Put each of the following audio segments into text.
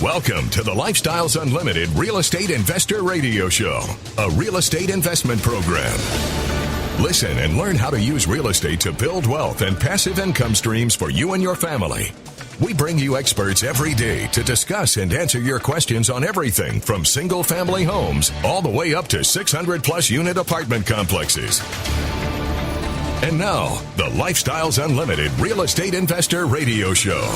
Welcome to the Lifestyles Unlimited Real Estate Investor Radio Show, a real estate investment program. Listen and learn how to use real estate to build wealth and passive income streams for you and your family. We bring you experts every day to discuss and answer your questions on everything from single-family homes all the way up to 600-plus unit apartment complexes. And now, the Lifestyles Unlimited Real Estate Investor Radio Show.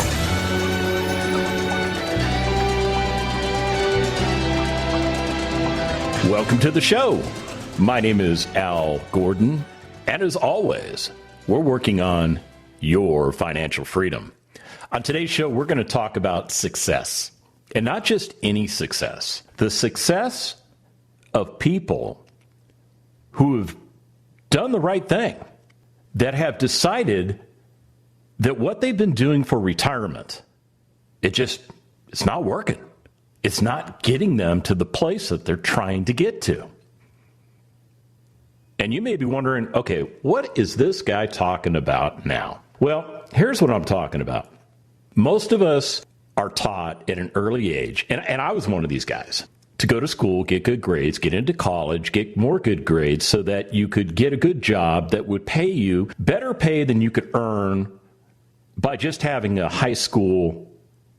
Welcome to the show. My name is Al Gordon, and as always, we're working on your financial freedom. On today's show, we're going to talk about success, and not just any success. The success of people who have done the right thing, that have decided that what they've been doing for retirement, it's not working. It's not getting them to the place that they're trying to get to. And you may be wondering, okay, what is this guy talking about now? Well, here's what I'm talking about. Most of us are taught at an early age, and I was one of these guys, to go to school, get good grades, get into college, get more good grades so that you could get a good job that would pay you better pay than you could earn by just having a high school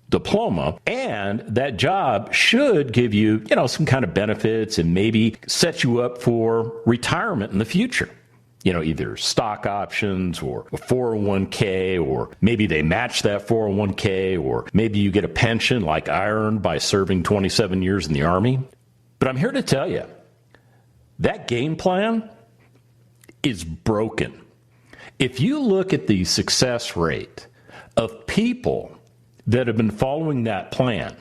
diploma. And that job should give you, some kind of benefits and maybe set you up for retirement in the future. Either stock options or a 401k, or maybe they match that 401k, or maybe you get a pension like I earned by serving 27 years in the Army. But I'm here to tell you, that game plan is broken. If you look at the success rate of people that have been following that plan,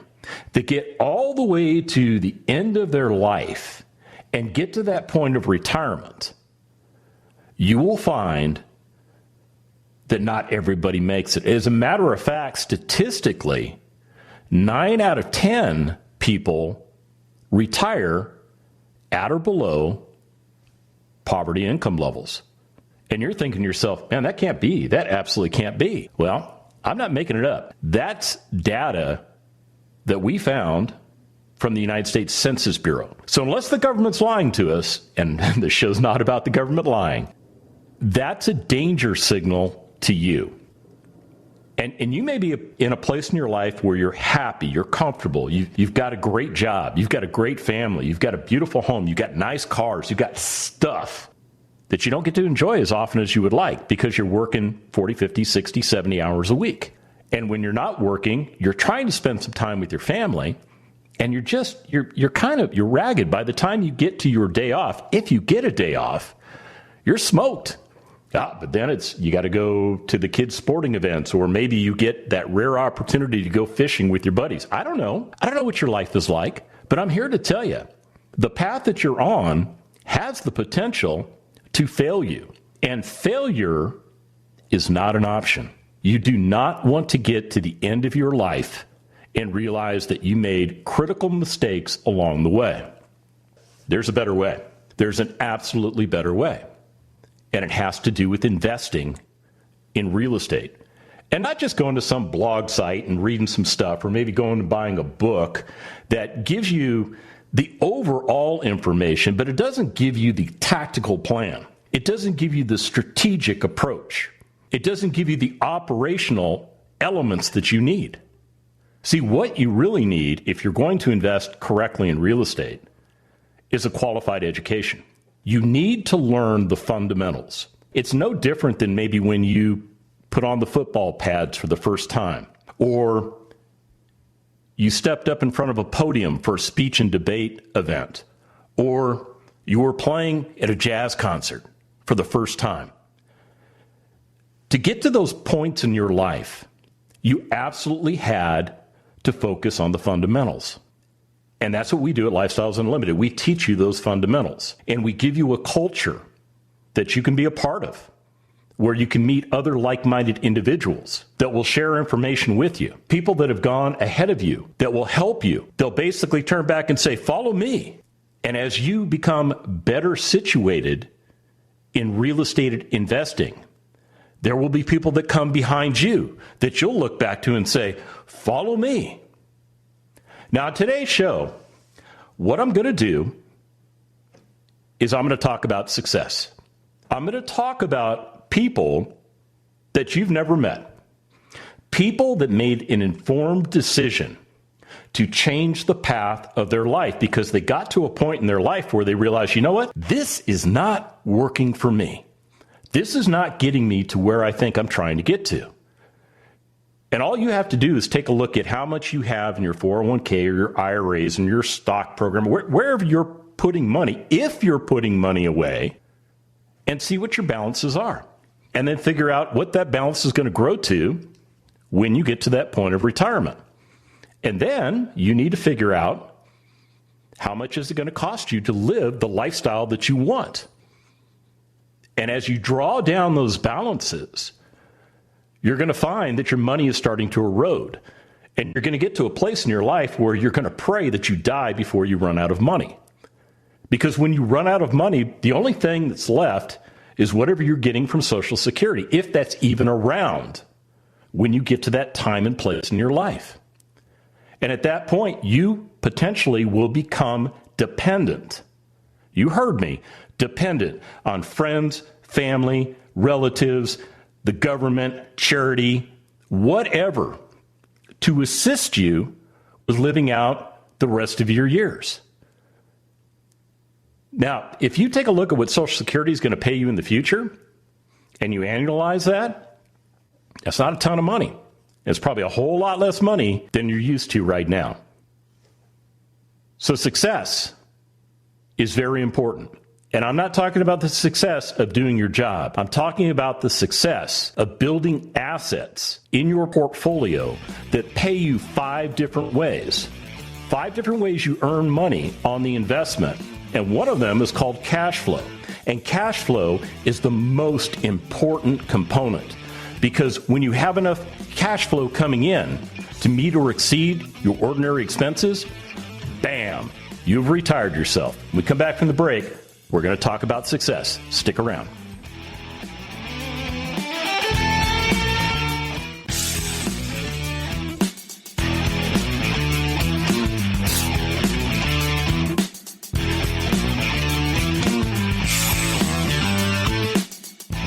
that get all the way to the end of their life and get to that point of retirement, you will find that not everybody makes it. As a matter of fact, statistically, 9 out of 10 people retire at or below poverty income levels. And you're thinking to yourself, man, that can't be. That absolutely can't be. Well, I'm not making it up. That's data that we found from the United States Census Bureau. So unless the government's lying to us, and the show's not about the government lying, that's a danger signal to you. And you may be in a place in your life where you're happy, you're comfortable, you've got a great job, you've got a great family, you've got a beautiful home, you've got nice cars, you've got stuff that you don't get to enjoy as often as you would like because you're working 40, 50, 60, 70 hours a week. And when you're not working, you're trying to spend some time with your family, and you're ragged. By the time you get to your day off, if you get a day off, you're smoked. But then you got to go to the kids' sporting events, or maybe you get that rare opportunity to go fishing with your buddies. I don't know. I don't know what your life is like, but I'm here to tell you, the path that you're on has the potential to fail you. And failure is not an option. You do not want to get to the end of your life and realize that you made critical mistakes along the way. There's a better way. There's an absolutely better way. And it has to do with investing in real estate. And not just going to some blog site and reading some stuff, or maybe going and buying a book that gives you the overall information, but it doesn't give you the tactical plan. It doesn't give you the strategic approach. It doesn't give you the operational elements that you need. See, what you really need if you're going to invest correctly in real estate is a qualified education. You need to learn the fundamentals. It's no different than maybe when you put on the football pads for the first time, or you stepped up in front of a podium for a speech and debate event, or you were playing at a jazz concert for the first time. To get to those points in your life, you absolutely had to focus on the fundamentals. And that's what we do at Lifestyles Unlimited. We teach you those fundamentals, and we give you a culture that you can be a part of, where you can meet other like-minded individuals that will share information with you, people that have gone ahead of you, that will help you. They'll basically turn back and say, follow me. And as you become better situated in real estate investing, there will be people that come behind you that you'll look back to and say, follow me. Now, today's show, what I'm going to do is I'm going to talk about success. I'm going to talk about people that you've never met. People that made an informed decision to change the path of their life because they got to a point in their life where they realized, you know what? This is not working for me. This is not getting me to where I think I'm trying to get to. And all you have to do is take a look at how much you have in your 401k or your IRAs and your stock program, wherever you're putting money, if you're putting money away, and see what your balances are. And then figure out what that balance is going to grow to when you get to that point of retirement. And then you need to figure out how much is it going to cost you to live the lifestyle that you want. And as you draw down those balances, you're going to find that your money is starting to erode. And you're going to get to a place in your life where you're going to pray that you die before you run out of money. Because when you run out of money, the only thing that's left is whatever you're getting from Social Security, if that's even around when you get to that time and place in your life. And at that point, you potentially will become dependent. You heard me, dependent on friends, family, relatives, the government, charity, whatever, to assist you with living out the rest of your years. Now, if you take a look at what Social Security is going to pay you in the future, and you annualize that, that's not a ton of money. It's probably a whole lot less money than you're used to right now. So success is very important. And I'm not talking about the success of doing your job. I'm talking about the success of building assets in your portfolio that pay you 5 different ways. 5 different ways you earn money on the investment. And one of them is called cash flow. And cash flow is the most important component. Because when you have enough cash flow coming in to meet or exceed your ordinary expenses, bam, you've retired yourself. When we come back from the break, we're going to talk about success. Stick around.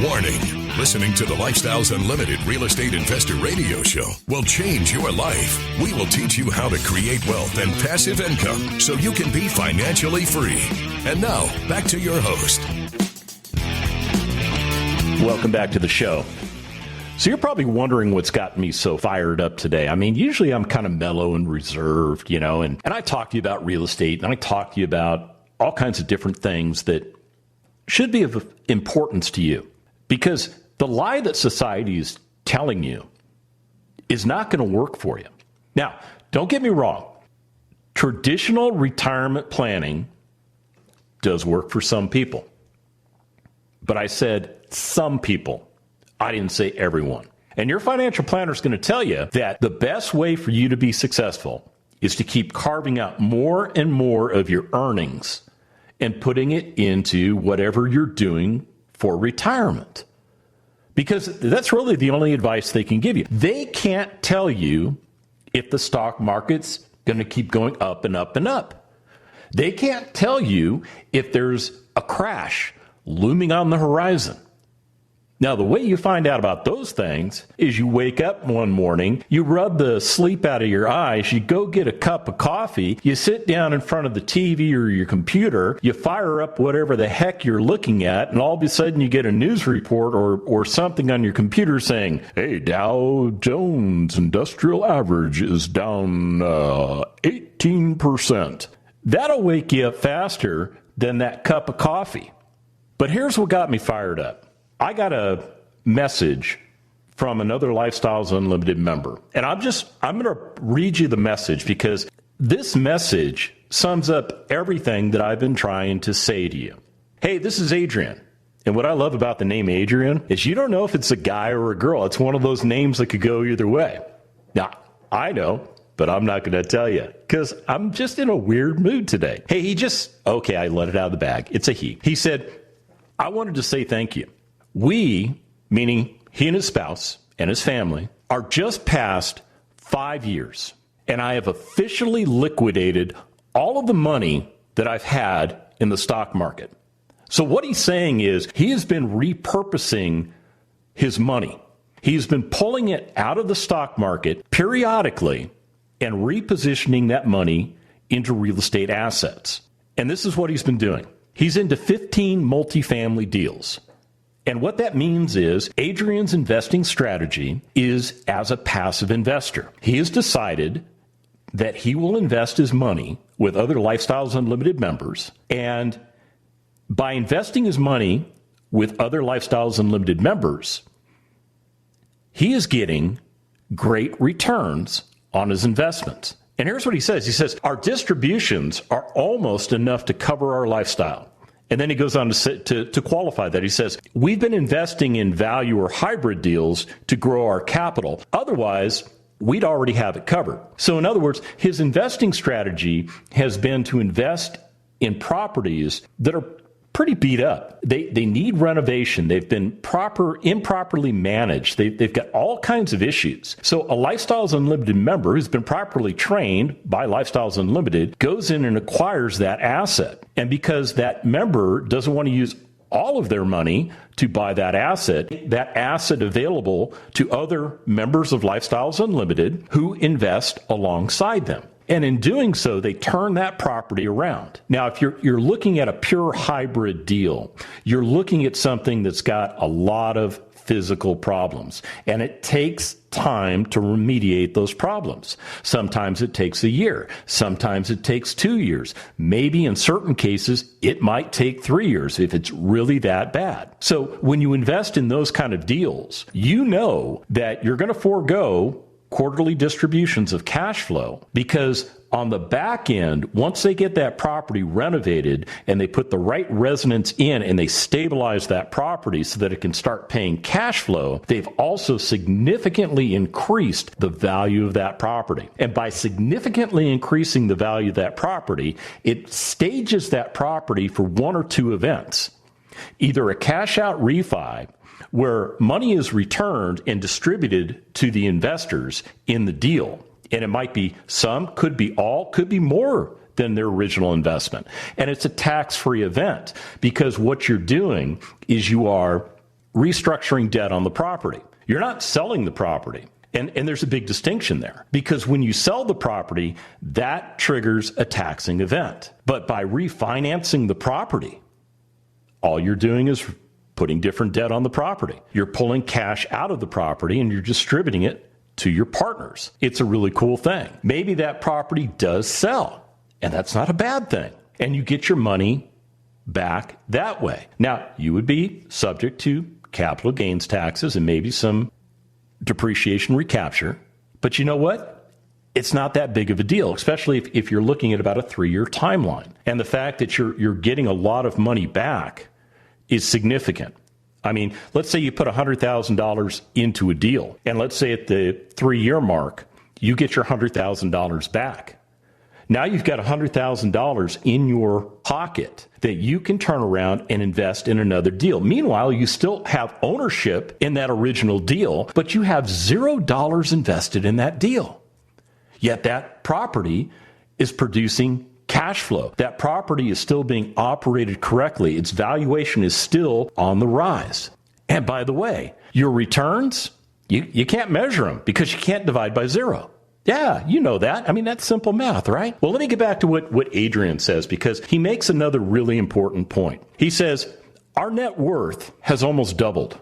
Warning. Listening to the Lifestyles Unlimited Real Estate Investor Radio Show will change your life. We will teach you how to create wealth and passive income so you can be financially free. And now, back to your host. Welcome back to the show. So you're probably wondering what's got me so fired up today. I mean, usually I'm kind of mellow and reserved, you know, and I talk to you about real estate, and I talk to you about all kinds of different things that should be of importance to you. Because the lie that society is telling you is not going to work for you. Now, don't get me wrong. Traditional retirement planning does work for some people. But I said some people. I didn't say everyone. And your financial planner is going to tell you that the best way for you to be successful is to keep carving out more and more of your earnings and putting it into whatever you're doing for retirement. Because that's really the only advice they can give you. They can't tell you if the stock market's going to keep going up and up and up. They can't tell you if there's a crash looming on the horizon. Now, the way you find out about those things is you wake up one morning, you rub the sleep out of your eyes, you go get a cup of coffee, you sit down in front of the TV or your computer, you fire up whatever the heck you're looking at, and all of a sudden you get a news report or something on your computer saying, hey, Dow Jones Industrial Average is down 18%. That'll wake you up faster than that cup of coffee. But here's what got me fired up. I got a message from another Lifestyles Unlimited member. And I'm going to read you the message because this message sums up everything that I've been trying to say to you. Hey, this is Adrian. And what I love about the name Adrian is you don't know if it's a guy or a girl. It's one of those names that could go either way. Now, I know, but I'm not going to tell you because I'm just in a weird mood today. Hey, okay, I let it out of the bag. It's a he. He said, I wanted to say thank you. We, meaning he and his spouse and his family, are just past 5 years. and I have officially liquidated all of the money that I've had in the stock market. So what he's saying is he has been repurposing his money. He's been pulling it out of the stock market periodically and repositioning that money into real estate assets. And this is what he's been doing. He's into 15 multifamily deals. And what that means is Adrian's investing strategy is as a passive investor. He has decided that he will invest his money with other Lifestyles Unlimited members. And by investing his money with other Lifestyles Unlimited members, he is getting great returns on his investments. And here's what he says. He says, our distributions are almost enough to cover our lifestyle. And then he goes on to qualify that. He says, we've been investing in value or hybrid deals to grow our capital. Otherwise, we'd already have it covered. So in other words, his investing strategy has been to invest in properties that are pretty beat up. They need renovation. They've been improperly managed. They've got all kinds of issues. So a Lifestyles Unlimited member who's been properly trained by Lifestyles Unlimited goes in and acquires that asset. And because that member doesn't want to use all of their money to buy that asset available to other members of Lifestyles Unlimited who invest alongside them. And in doing so, they turn that property around. Now, if you're looking at a pure hybrid deal, you're looking at something that's got a lot of physical problems, and it takes time to remediate those problems. Sometimes it takes a year. Sometimes it takes 2 years. Maybe in certain cases, it might take 3 years if it's really that bad. So when you invest in those kind of deals, you know that you're going to forego quarterly distributions of cash flow, because on the back end, once they get that property renovated and they put the right residents in and they stabilize that property so that it can start paying cash flow, they've also significantly increased the value of that property. And by significantly increasing the value of that property, it stages that property for one or two events. Either a cash out refi, where money is returned and distributed to the investors in the deal. And it might be some, could be all, could be more than their original investment. And it's a tax-free event, because what you're doing is you are restructuring debt on the property. You're not selling the property. And there's a big distinction there, because when you sell the property, that triggers a taxing event. But by refinancing the property, all you're doing is putting different debt on the property. You're pulling cash out of the property and you're distributing it to your partners. It's a really cool thing. Maybe that property does sell, and that's not a bad thing. And you get your money back that way. Now, you would be subject to capital gains taxes and maybe some depreciation recapture. But you know what? It's not that big of a deal, especially if you're looking at about a 3-year timeline. And the fact that you're getting a lot of money back is significant. I mean, let's say you put $100,000 into a deal, and let's say at the 3-year mark, you get your $100,000 back. Now you've got $100,000 in your pocket that you can turn around and invest in another deal. Meanwhile, you still have ownership in that original deal, but you have $0 invested in that deal. Yet that property is producing cash flow. That property is still being operated correctly. Its valuation is still on the rise. And by the way, your returns, you can't measure them because you can't divide by zero. Yeah, you know that. I mean, that's simple math, right? Well, let me get back to what Adrian says, because he makes another really important point. He says, our net worth has almost doubled.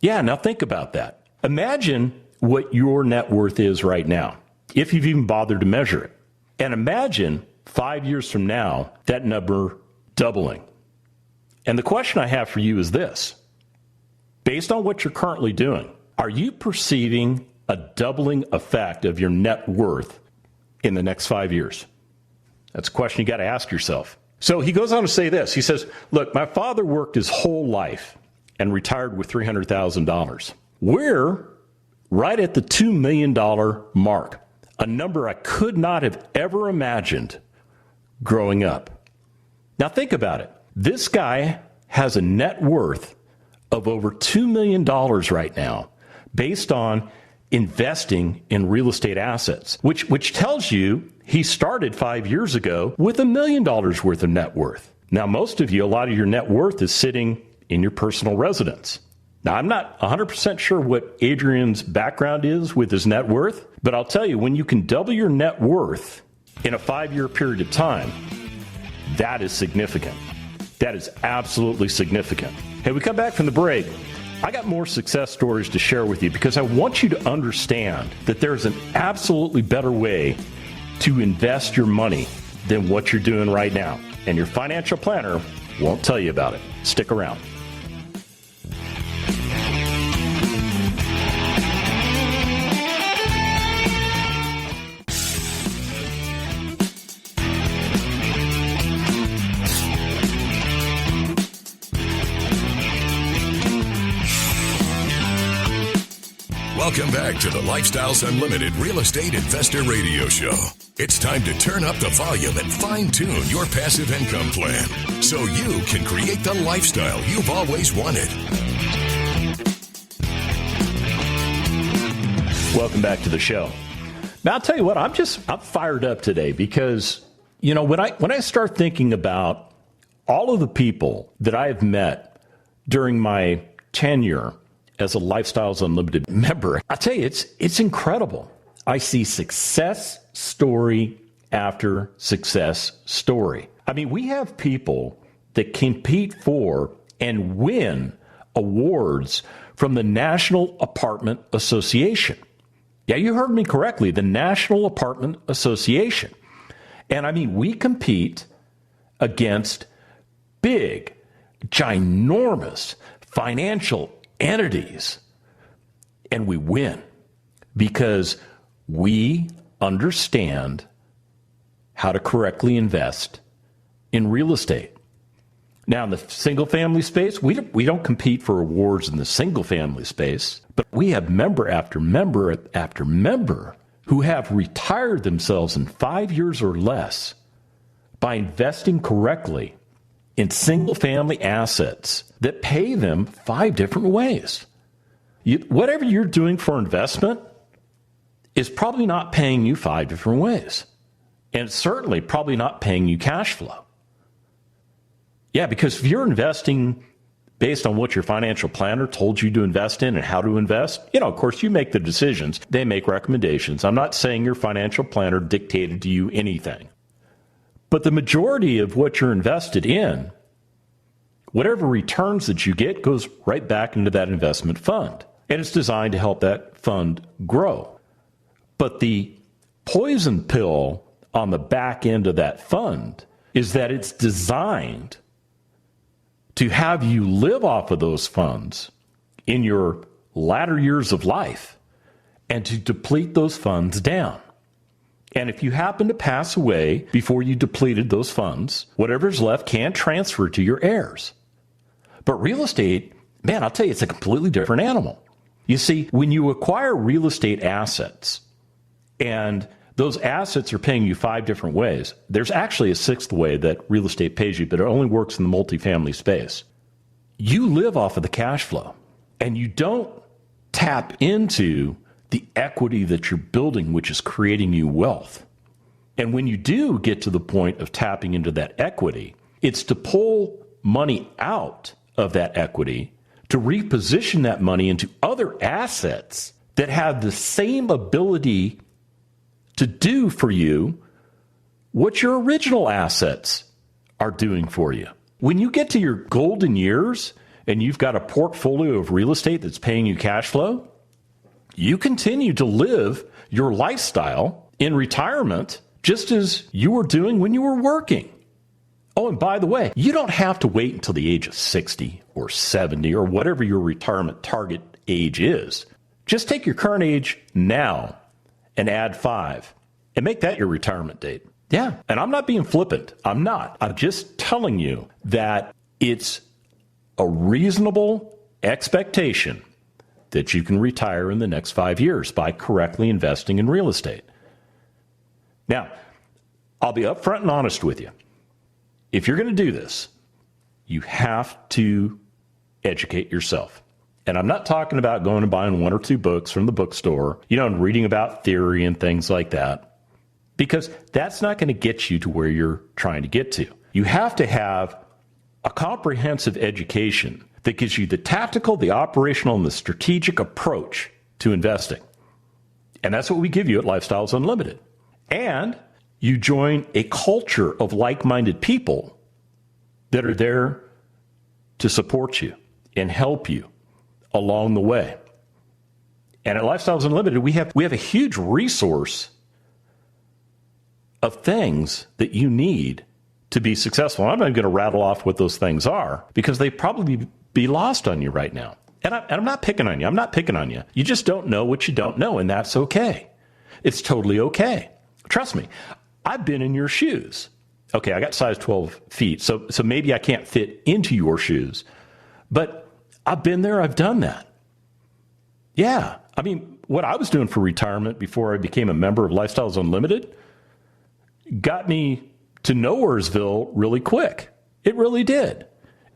Yeah, now think about that. Imagine what your net worth is right now, if you've even bothered to measure it. And imagine 5 years from now, that number doubling. And the question I have for you is this. Based on what you're currently doing, are you perceiving a doubling effect of your net worth in the next 5 years? That's a question you got to ask yourself. So he goes on to say this. He says, look, my father worked his whole life and retired with $300,000. We're right at the $2 million mark. A number I could not have ever imagined growing up. Now think about it. This guy has a net worth of over $2 million right now, based on investing in real estate assets, which tells you he started 5 years ago with $1 million worth of net worth. Now, most of you, a lot of your net worth is sitting in your personal residence. Now, I'm not 100% sure what Adrian's background is with his net worth, but I'll tell you, when you can double your net worth in a 5-year period of time, that is significant. That is absolutely significant. Hey, we come back from the break. I got more success stories to share with you because I want you to understand that there's an absolutely better way to invest your money than what you're doing right now. And your financial planner won't tell you about it. Stick around. Welcome back to the Lifestyles Unlimited Real Estate Investor Radio Show. It's time to turn up the volume and fine-tune your passive income plan so you can create the lifestyle you've always wanted. Welcome back to the show. Now, I'll tell you what, I'm fired up today because, you know, when I start thinking about all of the people that I have met during my tenure as a Lifestyles Unlimited member, I tell you, it's incredible. I see success story after success story. I mean, we have people that compete for and win awards from the National Apartment Association. Yeah, you heard me correctly, the National Apartment Association. And I mean, we compete against big, ginormous financial entities, and we win because we understand how to correctly invest in real estate. Now, in the single-family space, we don't compete for awards in the single-family space, but we have member after member after member who have retired themselves in 5 years or less by investing correctly in single-family assets that pay them 5 different ways. Whatever you're doing for investment is probably not paying you 5 different ways. And it's certainly probably not paying you cash flow. Yeah, because if you're investing based on what your financial planner told you to invest in and how to invest, you know, of course, you make the decisions. They make recommendations. I'm not saying your financial planner dictated to you anything. But the majority of what you're invested in, whatever returns that you get, goes right back into that investment fund. And it's designed to help that fund grow. But the poison pill on the back end of that fund is that it's designed to have you live off of those funds in your latter years of life and to deplete those funds down. And if you happen to pass away before you depleted those funds, whatever's left can transfer to your heirs. But real estate, man, I'll tell you, it's a completely different animal. You see, when you acquire real estate assets and those assets are paying you 5 different ways, there's actually a 6th way that real estate pays you, but it only works in the multifamily space. You live off of the cash flow, and you don't tap into the equity that you're building, which is creating you wealth. And when you do get to the point of tapping into that equity, it's to pull money out of that equity to reposition that money into other assets that have the same ability to do for you what your original assets are doing for you. When you get to your golden years and you've got a portfolio of real estate that's paying you cash flow, you continue to live your lifestyle in retirement just as you were doing when you were working. Oh, and by the way, you don't have to wait until the age of 60 or 70 or whatever your retirement target age is. Just take your current age now and add 5 and make that your retirement date. Yeah, and I'm not being flippant. I'm not. I'm just telling you that it's a reasonable expectation that you can retire in the next 5 years by correctly investing in real estate. Now, I'll be upfront and honest with you. If you're going to do this, you have to educate yourself. And I'm not talking about going and buying one or two books from the bookstore, and reading about theory and things like that, because that's not going to get you to where you're trying to get to. You have to have a comprehensive education that gives you the tactical, the operational, and the strategic approach to investing. And that's what we give you at Lifestyles Unlimited. And you join a culture of like-minded people that are there to support you and help you along the way. And at Lifestyles Unlimited, we have a huge resource of things that you need to be successful. I'm not going to rattle off what those things are because they probably be lost on you right now. And I'm not picking on you. I'm not picking on you. You just don't know what you don't know, and that's okay. It's totally okay. Trust me. I've been in your shoes. Okay, I got size 12 feet, so maybe I can't fit into your shoes. But I've been there. I've done that. Yeah. I mean, what I was doing for retirement before I became a member of Lifestyles Unlimited got me to Nowheresville really quick. It really did.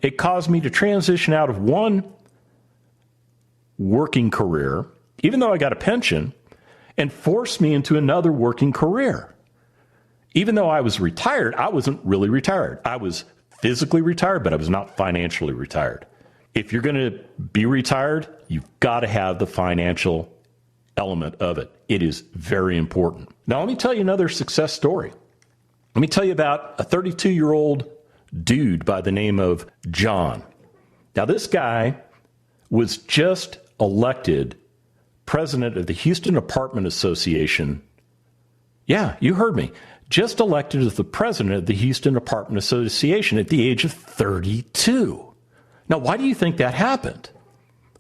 It caused me to transition out of one working career, even though I got a pension, and forced me into another working career. Even though I was retired, I wasn't really retired. I was physically retired, but I was not financially retired. If you're going to be retired, you've got to have the financial element of it. It is very important. Now, let me tell you another success story. Let me tell you about a 32-year-old dude by the name of John. Now, this guy was just elected president of the Houston Apartment Association. Yeah, you heard me. Just elected as the president of the Houston Apartment Association at the age of 32. Now, why do you think that happened?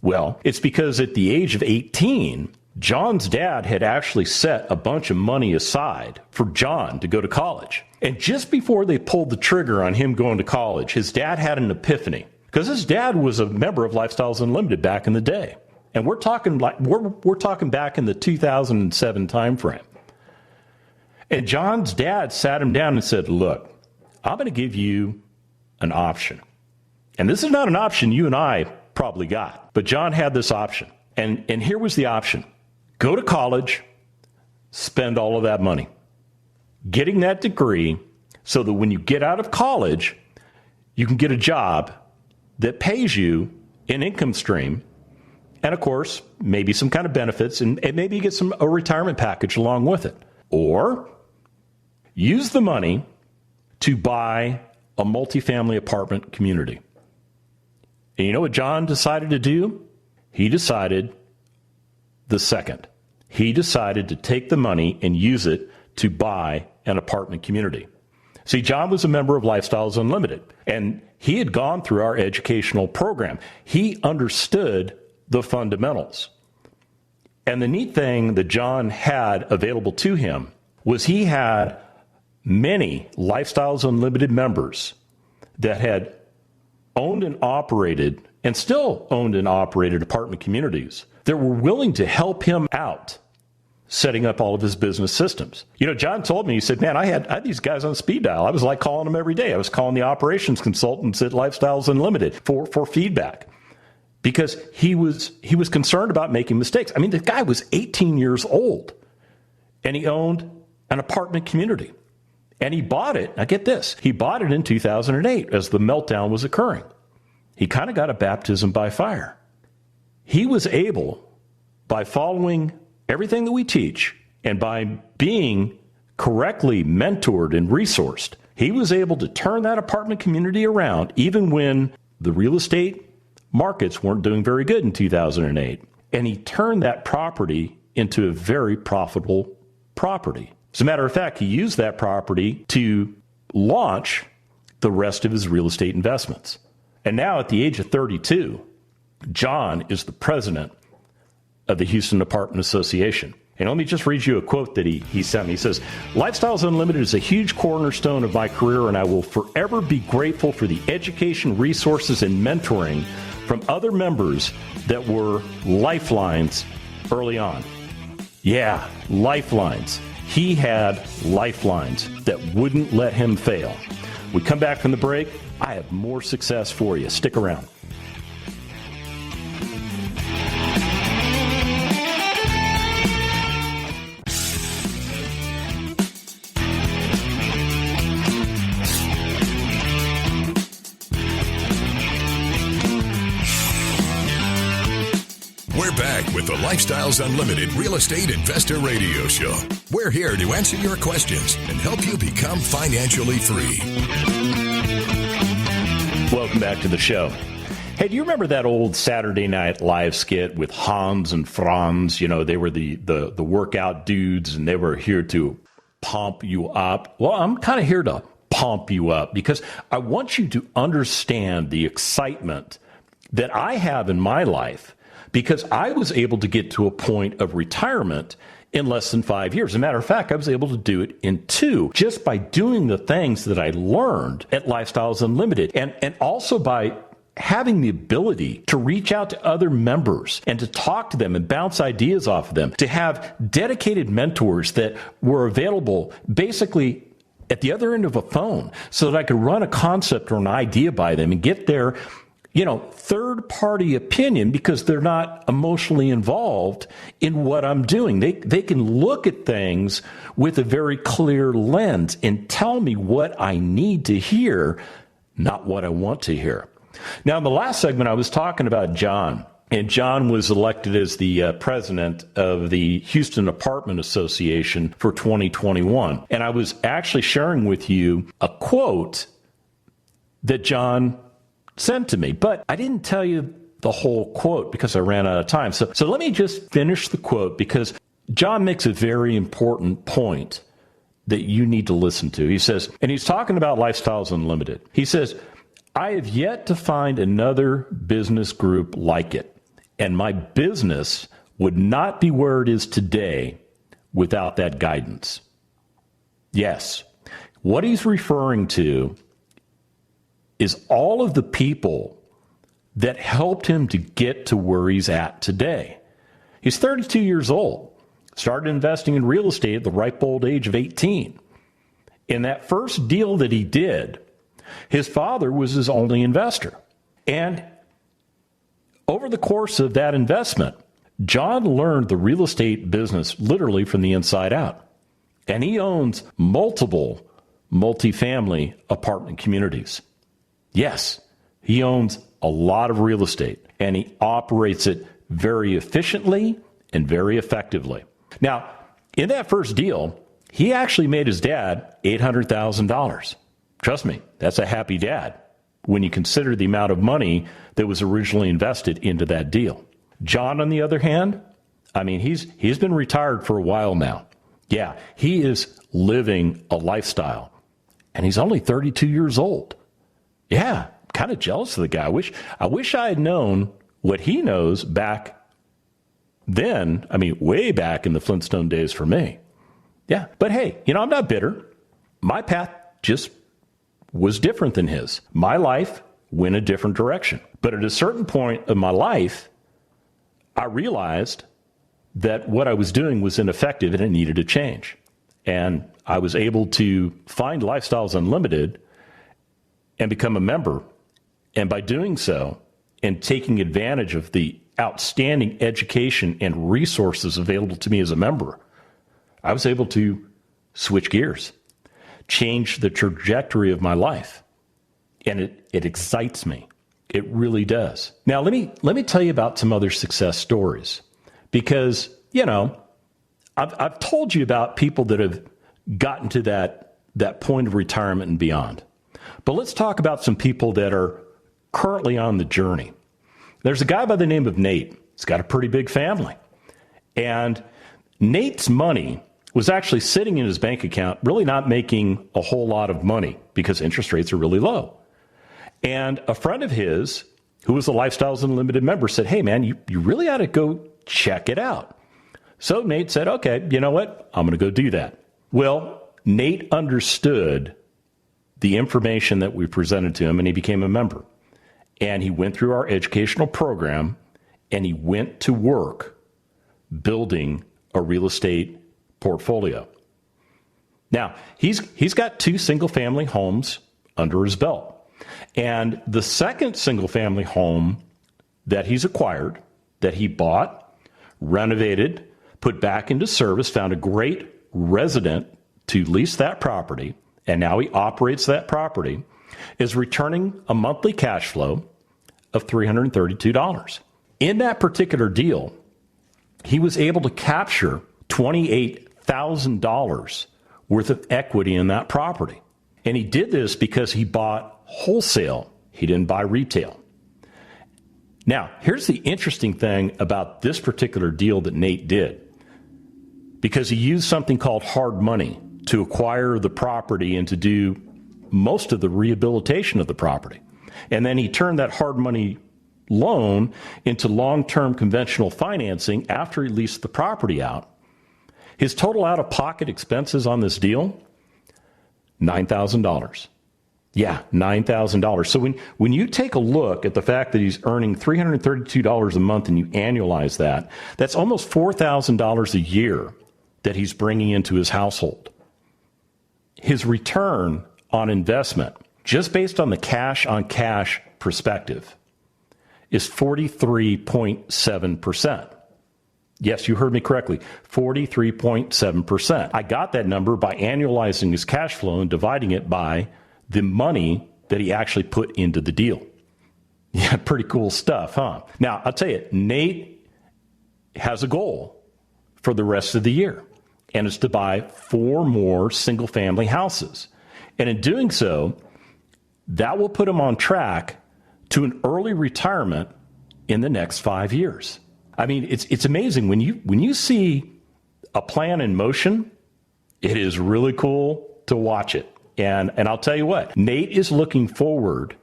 Well, it's because at the age of 18, John's dad had actually set a bunch of money aside for John to go to college. And just before they pulled the trigger on him going to college, his dad had an epiphany. Because his dad was a member of Lifestyles Unlimited back in the day. And we're talking back in the 2007 timeframe. And John's dad sat him down and said, look, I'm going to give you an option. And this is not an option you and I probably got, but John had this option. And here was the option. Go to college, spend all of that money, getting that degree so that when you get out of college, you can get a job that pays you an income stream. And of course, maybe some kind of benefits and maybe you get a retirement package along with it. Or use the money to buy a multifamily apartment community. And you know what John decided to do? He decided the second. He decided to take the money and use it to buy an apartment community. See, John was a member of Lifestyles Unlimited, and he had gone through our educational program. He understood the fundamentals. And the neat thing that John had available to him was he had many Lifestyles Unlimited members that had owned and operated and still owned and operated apartment communities that were willing to help him out setting up all of his business systems. You know, John told me, he said, man, I had these guys on speed dial. I was like calling them every day. I was calling the operations consultants at Lifestyles Unlimited for feedback because he was concerned about making mistakes. I mean, the guy was 18 years old and he owned an apartment community. And he bought it. Now get this. He bought it in 2008 as the meltdown was occurring. He kind of got a baptism by fire. He was able, by following everything that we teach and by being correctly mentored and resourced, he was able to turn that apartment community around even when the real estate markets weren't doing very good in 2008. And he turned that property into a very profitable property. As a matter of fact, he used that property to launch the rest of his real estate investments. And now at the age of 32, John is the president of the Houston Apartment Association. And let me just read you a quote that he sent me. He says, Lifestyles Unlimited is a huge cornerstone of my career, and I will forever be grateful for the education, resources, and mentoring from other members that were lifelines early on. Yeah, lifelines. He had lifelines that wouldn't let him fail. We come back from the break. I have more success for you. Stick around. We're back with the Lifestyles Unlimited Real Estate Investor Radio Show. We're here to answer your questions and help you become financially free. Welcome back to the show. Hey, do you remember that old Saturday Night Live skit with Hans and Franz? You know, they were the workout dudes, and they were here to pump you up. Well, I'm kind of here to pump you up because I want you to understand the excitement that I have in my life because I was able to get to a point of retirement in less than 5 years. As a matter of fact, I was able to do it in 2 just by doing the things that I learned at Lifestyles Unlimited and also by having the ability to reach out to other members and to talk to them and bounce ideas off of them, to have dedicated mentors that were available basically at the other end of a phone so that I could run a concept or an idea by them and get their third-party opinion because they're not emotionally involved in what I'm doing. They can look at things with a very clear lens and tell me what I need to hear, not what I want to hear. Now, in the last segment, I was talking about John, and John was elected as the president of the Houston Apartment Association for 2021. And I was actually sharing with you a quote that John sent to me, but I didn't tell you the whole quote because I ran out of time. So let me just finish the quote because John makes a very important point that you need to listen to. He says, and he's talking about Lifestyles Unlimited. He says, I have yet to find another business group like it, and my business would not be where it is today without that guidance. Yes, what he's referring to is all of the people that helped him to get to where he's at today. He's 32 years old, started investing in real estate at the ripe old age of 18. In that first deal that he did, his father was his only investor. And over the course of that investment, John learned the real estate business literally from the inside out. And he owns multiple multifamily apartment communities. Yes, he owns a lot of real estate, and he operates it very efficiently and very effectively. Now, in that first deal, he actually made his dad $800,000. Trust me, that's a happy dad when you consider the amount of money that was originally invested into that deal. John, on the other hand, I mean, he's been retired for a while now. Yeah, he is living a lifestyle, and he's only 32 years old. Yeah, I'm kind of jealous of the guy. I wish I had known what he knows back then. I mean, way back in the Flintstone days for me. Yeah, but hey, I'm not bitter. My path just was different than his. My life went a different direction. But at a certain point of my life, I realized that what I was doing was ineffective and it needed to change. And I was able to find Lifestyles Unlimited and become a member. And by doing so and taking advantage of the outstanding education and resources available to me as a member, I was able to switch gears, change the trajectory of my life. And it excites me. It really does. Now, let me tell you about some other success stories because, I've told you about people that have gotten to that point of retirement and beyond. But let's talk about some people that are currently on the journey. There's a guy by the name of Nate. He's got a pretty big family. And Nate's money was actually sitting in his bank account, really not making a whole lot of money because interest rates are really low. And a friend of his, who was a Lifestyles Unlimited member, said, hey, man, you really ought to go check it out. So Nate said, okay, you know what? I'm going to go do that. Well, Nate understood the information that we presented to him, and he became a member. And he went through our educational program, and he went to work building a real estate portfolio. Now, he's got 2 single-family homes under his belt. And the second single-family home that he's acquired, that he bought, renovated, put back into service, found a great resident to lease that property, and now he operates that property, is returning a monthly cash flow of $332. in that particular deal, he was able to capture $28,000 worth of equity in that property. And he did this because he bought wholesale. He didn't buy retail. Now, here's the interesting thing about this particular deal that Nate did. Because he used something called hard money to acquire the property and to do most of the rehabilitation of the property. And then he turned that hard money loan into long-term conventional financing after he leased the property out. His total out-of-pocket expenses on this deal, $9,000. Yeah, $9,000. So when you take a look at the fact that he's earning $332 a month and you annualize that, that's almost $4,000 a year that he's bringing into his household. His return on investment, just based on the cash-on-cash perspective, is 43.7%. Yes, you heard me correctly, 43.7%. I got that number by annualizing his cash flow and dividing it by the money that he actually put into the deal. Yeah, pretty cool stuff, huh? Now, I'll tell you, Nate has a goal for the rest of the year, and it's to buy 4 more single-family houses. And in doing so, that will put him on track to an early retirement in the next 5 years. I mean, it's amazing. When you see a plan in motion, it is really cool to watch it. And I'll tell you what, Nate is looking forward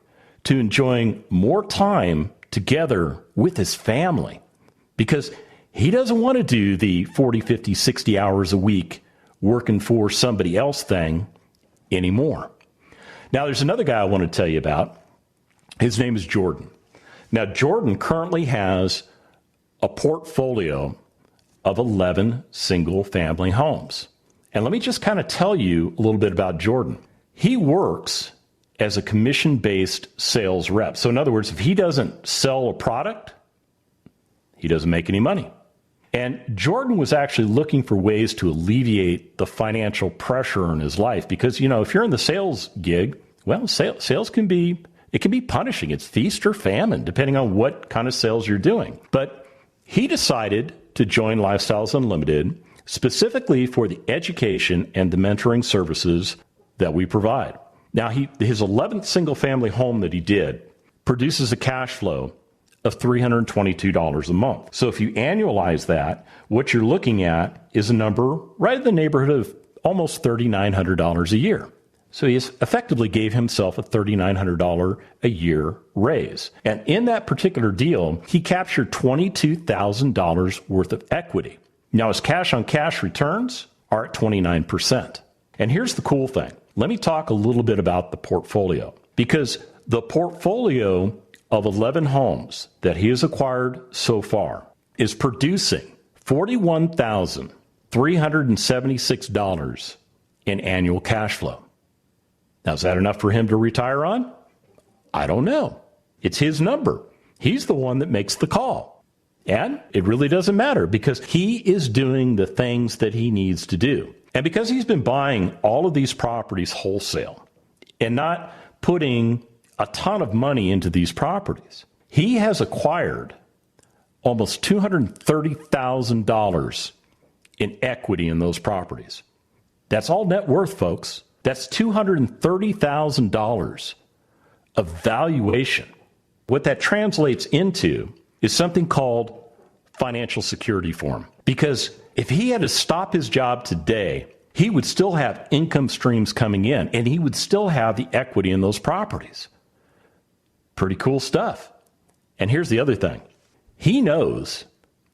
to enjoying more time together with his family because he doesn't want to do the 40, 50, 60 hours a week working for somebody else thing anymore. Now, there's another guy I want to tell you about. His name is Jordan. Now, Jordan currently has a portfolio of 11 single-family homes. And let me just kind of tell you a little bit about Jordan. He works as a commission-based sales rep. So in other words, if he doesn't sell a product, he doesn't make any money. And Jordan was actually looking for ways to alleviate the financial pressure in his life because, you know, if you're in the sales gig, well, sales can be punishing. It's feast or famine, depending on what kind of sales you're doing. But he decided to join Lifestyles Unlimited specifically for the education and the mentoring services that we provide. Now, his 11th single-family home that he did produces a cash flow of $322 a month. So if you annualize that, what you're looking at is a number right in the neighborhood of almost $3,900 a year. So he effectively gave himself a $3,900 a year raise. And in that particular deal, he captured $22,000 worth of equity. Now, his cash-on-cash returns are at 29%. And here's the cool thing. Let me talk a little bit about the portfolio, because the portfolio of 11 homes that he has acquired so far is producing $41,376 in annual cash flow. Now, is that enough for him to retire on? I don't know. It's his number. He's the one that makes the call. And it really doesn't matter because he is doing the things that he needs to do. And because he's been buying all of these properties wholesale and not putting a ton of money into these properties, he has acquired almost $230,000 in equity in those properties. That's all net worth, folks. That's $230,000 of valuation. What that translates into is something called financial security for him. Because if he had to stop his job today, he would still have income streams coming in, and he would still have the equity in those properties. Pretty cool stuff. And here's the other thing. He knows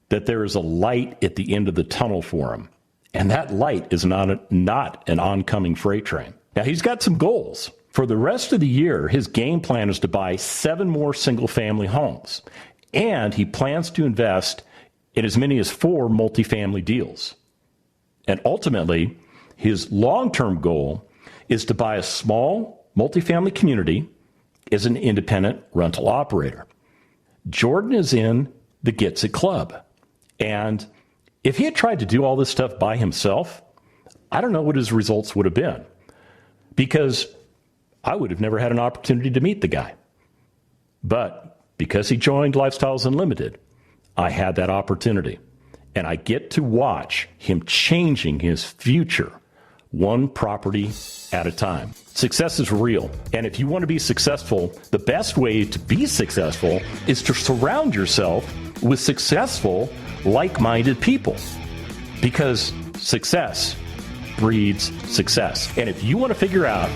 that there is a light at the end of the tunnel for him, and that light is not an oncoming freight train. Now, he's got some goals. For the rest of the year, his game plan is to buy 7 more single-family homes, and he plans to invest in as many as 4 multifamily deals. And ultimately, his long-term goal is to buy a small multifamily community as an independent rental operator. Jordan is in the Gets It Club. And if he had tried to do all this stuff by himself, I don't know what his results would have been, because I would have never had an opportunity to meet the guy. But because he joined Lifestyles Unlimited, I had that opportunity. And I get to watch him changing his future one property at a time. Success is real. And if you want to be successful, the best way to be successful is to surround yourself with successful, like-minded people. Because success breeds success. And if you want to figure out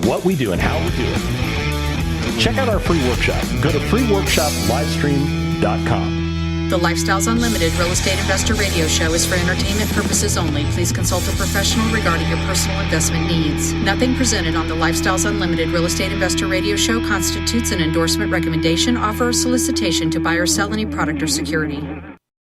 what we do and how we do it, check out our free workshop. Go to freeworkshoplivestream.com. The Lifestyles Unlimited Real Estate Investor Radio Show is for entertainment purposes only. Please consult a professional regarding your personal investment needs. Nothing presented on the Lifestyles Unlimited Real Estate Investor Radio Show constitutes an endorsement, recommendation, offer, or solicitation to buy or sell any product or security.